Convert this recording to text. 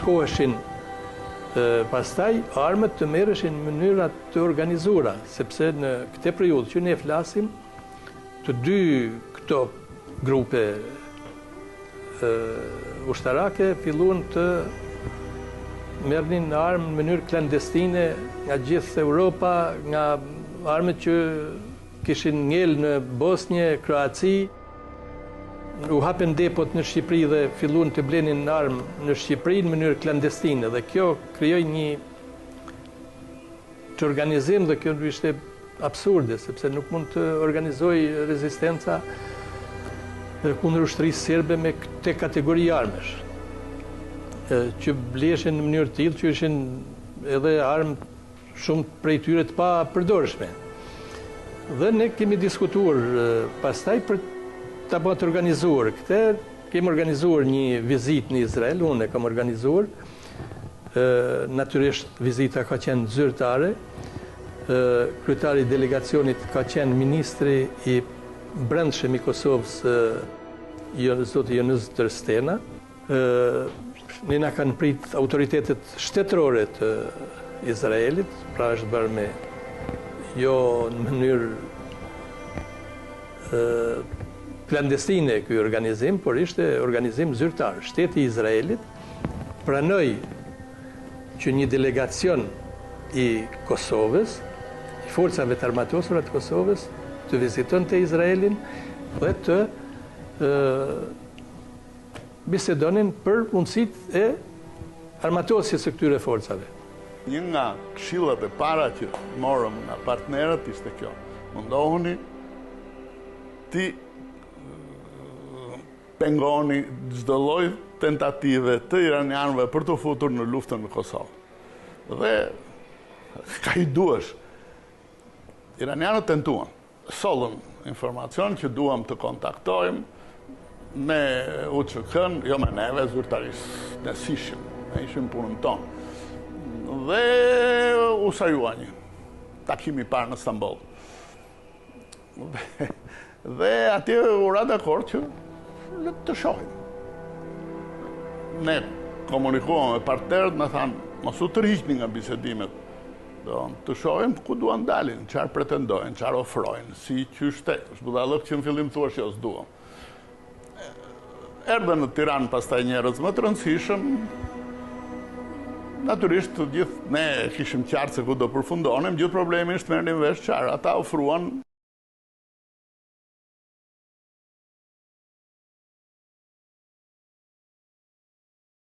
bashkoheshin pastaj armët të merreshin në mënyra të organizuara, sepse në këtë periudhë që ne flasim, të dy këto grupe ushtarake filluan të merrnin armë në mënyrë klandestine nga gjithë Europa, nga armët që kishin ngel në Bosnjë, Kroaci, u hapen depot në Shqipëri dhe filluan të blenin armë në Shqipëri në mënyrë klandestine dhe kjo krijoi një të organizim dhe kjo ishte absurde, sepse nuk mund të organizoj rezistenca kundër ushtrisë serbe me këtë kategori armësh, që bleshin në mënyrë të tillë që ishin edhe armë shumë prej tyre të pa përdorshme. Dhe ne kemi diskutuar pastaj për ta bërë të organizuar. Këtë kemi organizuar një vizitë në Izrael, unë e kam organizuar. Natyrisht vizita ka qenë zyrtare. Kryetari i delegacionit ka qenë ministri i brendshëm i Kosovës, zoti Jonuz Tërstena. Ne na kanë prit autoritetet shtetërore të Izraelit, pra është bërë me jo në mënyrë klandestine ky organizim, por ishte organizim zyrtar. Shteti i Izraelit pranoi që një delegacion i Kosovës, i forcave të armatosura të Kosovës, të vizitonte Izraelin dhe të bisedonin për mundësitë e armatosjes së këtyre forcave. Një nga këshillat e para që morëm nga partnerët ishte kjo: mundohuni ti pengoni çdo lloj tentative të iranianëve për të futur në luftën në Kosovë. Dhe ka i duash. Iranianët tentuan, sollën informacion që duam të kontaktojmë me UÇK-n, jo me neve, zyrtarisht, ne sishim, ne ishim punën tonë. Dhe u sajua një takim i parë në Stamboll. Dhe atje u ra dakord që le të shohim. Ne komunikuam me partnerët, me thanë, mos u tërhiqni nga bisedimet. Të shohim ku duan dalin, çfarë pretendojnë, çfarë ofrojnë, si qyshte. Është budallëk që në fillim thuash jo s'duam. Erdhën në Tiranë pastaj njerëz më të rëndësishëm. Natyrisht të gjithë ne kishim qartë se ku do përfundonim, gjithë problemi ishte merrnin vesh çfarë ata ofruan